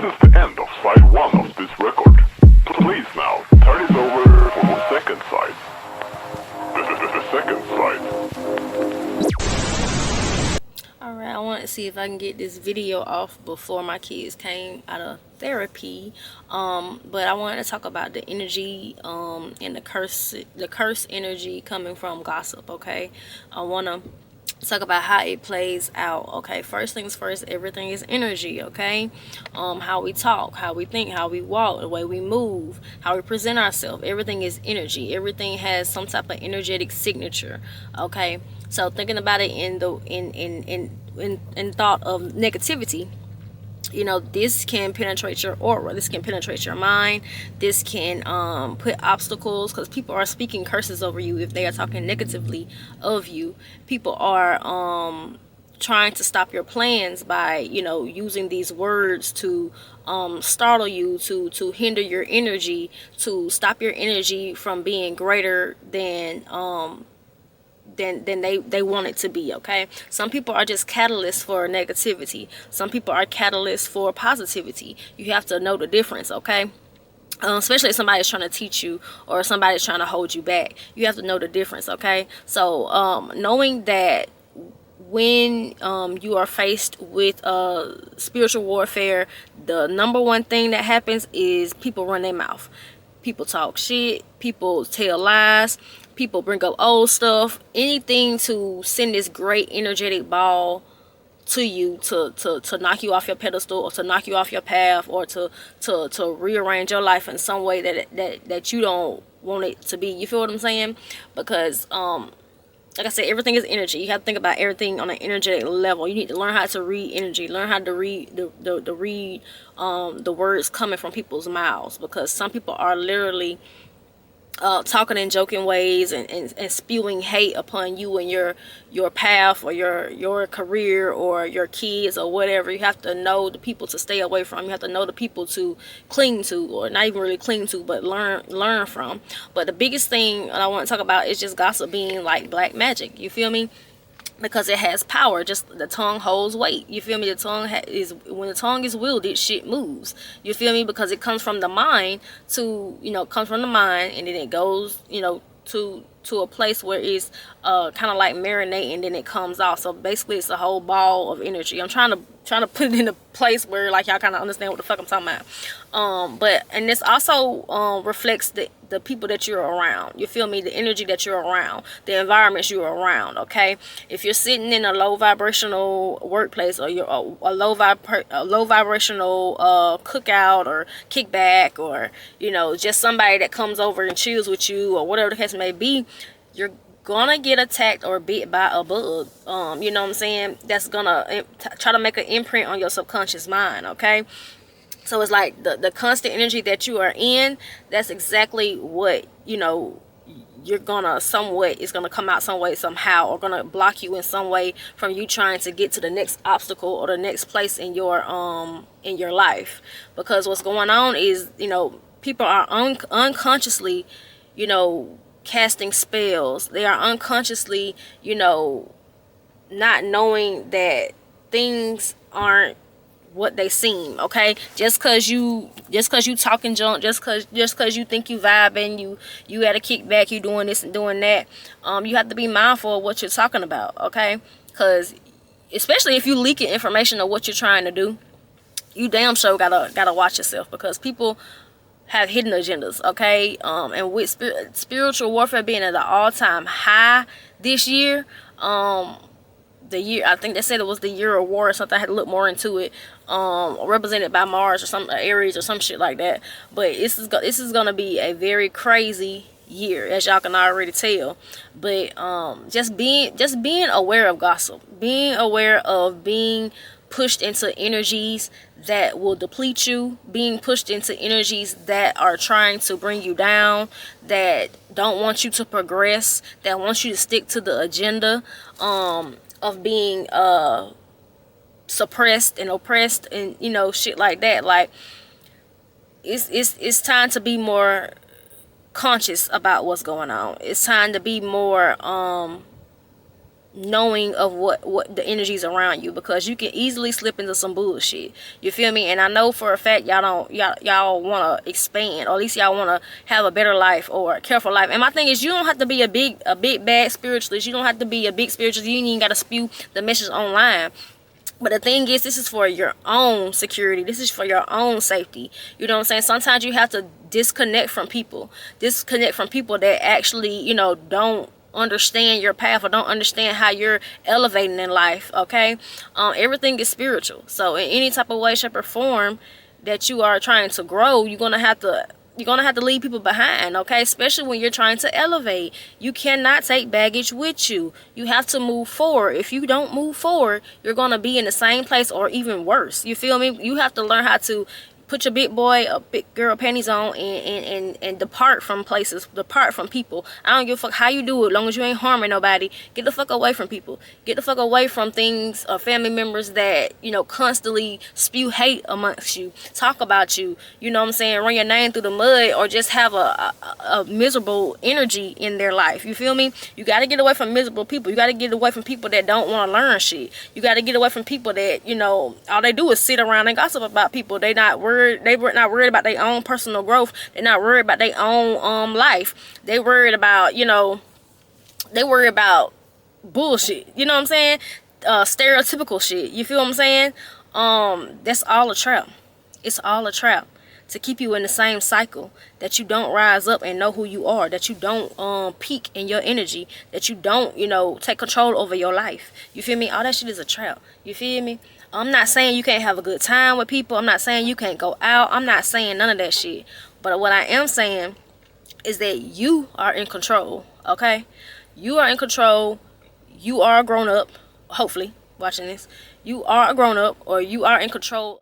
is the end of side 1 of this record. Please now, turn it over for the second side. The second side. Alright, I want to see if I can get this video off before my kids came out of therapy. But I wanted to talk about the energy and the curse energy coming from gossip, okay? I want to talk about how it plays out. Okay, first things first, everything is energy. Okay, how we talk, how we think, how we walk, the way we move, how we present ourselves, everything is energy. Everything has some type of energetic signature. Okay, so thinking about it in thought of negativity, you know, this can penetrate your aura, this can penetrate your mind, this can put obstacles, because people are speaking curses over you if they are talking negatively of you. People are trying to stop your plans by, you know, using these words to startle you, to hinder your energy, to stop your energy from being greater than they want it to be. Okay, some people are just catalysts for negativity, some people are catalysts for positivity. You have to know the difference. Okay, especially if somebody's trying to teach you or somebody's trying to hold you back, you have to know the difference. Okay, so knowing that when you are faced with spiritual warfare, the number one thing that happens is people run their mouth, people talk shit, people tell lies, people bring up old stuff, anything to send this great energetic ball to you to knock you off your pedestal, or to knock you off your path, or to rearrange your life in some way that you don't want it to be. You feel what I'm saying? Because like I said, everything is energy. You have to think about everything on an energetic level. You need to learn how to read energy, learn how to read the words coming from people's mouths, because some people are literally talking in joking ways and spewing hate upon you and your path, or your career, or your kids, or whatever. You have to know the people to stay away from. You have to know the people to cling to, or not even really cling to, but learn from. But the biggest thing I want to talk about is just gossip being like black magic. You feel me? Because it has power. Just the tongue holds weight. You feel me? The tongue is, when the tongue is wielded, shit moves. You feel me? Because it comes from the mind to, you know, comes from the mind, and then it goes, you know, to a place where it's kind of like marinating, and then it comes off. So basically it's a whole ball of energy. I'm trying to put it in a place where like y'all kind of understand what the fuck I'm talking about. But and this also reflects the people that you're around. You feel me? The energy that you're around, the environments you're around. Okay, if you're sitting in a low vibrational workplace, or you're a low vibrational cookout or kickback, or, you know, just somebody that comes over and chills with you, or whatever the case may be, you're gonna get attacked or bit by a bug. You know what I'm saying? That's gonna try to make an imprint on your subconscious mind. Okay, so it's like the constant energy that you are in, that's exactly what, you know, you're gonna somewhat, it's gonna come out some way, somehow, or gonna block you in some way from you trying to get to the next obstacle or the next place in your life. Because what's going on is, you know, people are unconsciously, you know, casting spells. They are unconsciously, you know, not knowing that things aren't what they seem. Okay, just cause you talking junk, just cause you think you vibing, you at a kickback, you doing this and doing that, you have to be mindful of what you're talking about. Okay, because especially if you leaking information of what you're trying to do, you damn sure gotta watch yourself, because people have hidden agendas. Okay, and with spiritual warfare being at an all-time high this year, the year, I think they said it was the year of war or something. I had to look more into it. Represented by Mars or some Aries or some shit like that. But this is gonna be a very crazy year, as y'all can already tell. But just being aware of gossip, being aware of being pushed into energies that will deplete you, being pushed into energies that are trying to bring you down, that don't want you to progress, that want you to stick to the agenda of being suppressed and oppressed, and, you know, shit like that. Like, it's time to be more conscious about what's going on. It's time to be more knowing of what the energies around you, because you can easily slip into some bullshit. You feel me? And I know for a fact y'all want to expand, or at least y'all want to have a better life or a careful life. And my thing is, you don't have to be a big bad spiritualist. You don't have to be a big spiritualist. You ain't even got to spew the message online. But the thing is, this is for your own security. This is for your own safety. You know what I'm saying? Sometimes you have to disconnect from people. Disconnect from people that actually, you know, don't understand your path or don't understand how you're elevating in life. Okay? Everything is spiritual. So in any type of way, shape, or form that you are trying to grow, you're gonna have to leave people behind, okay? Especially when you're trying to elevate. You cannot take baggage with you. You have to move forward. If you don't move forward, you're going to be in the same place or even worse. You feel me? You have to learn how to put your big boy or big girl panties on and depart from places, depart from people. I don't give a fuck how you do it, as long as you ain't harming nobody. Get the fuck away from people. Get the fuck away from things or family members that, you know, constantly spew hate amongst you, talk about you, you know what I'm saying, run your name through the mud, or just have a miserable energy in their life. You feel me? You got to get away from miserable people. You got to get away from people that don't want to learn shit. You got to get away from people that, you know, all they do is sit around and gossip about people. They not worried. They were not worried about their own personal growth. They're not worried about their own life. They worried about, you know, they worry about bullshit. You know what I'm saying? Stereotypical shit. You feel what I'm saying? That's all a trap. It's all a trap to keep you in the same cycle, that you don't rise up and know who you are, that you don't peak in your energy, that you don't, you know, take control over your life. You feel me? All that shit is a trap. You feel me? I'm not saying you can't have a good time with people. I'm not saying you can't go out. I'm not saying none of that shit. But what I am saying is that you are in control, okay? You are in control. You are a grown-up, hopefully, watching this. You are a grown-up, or you are in control.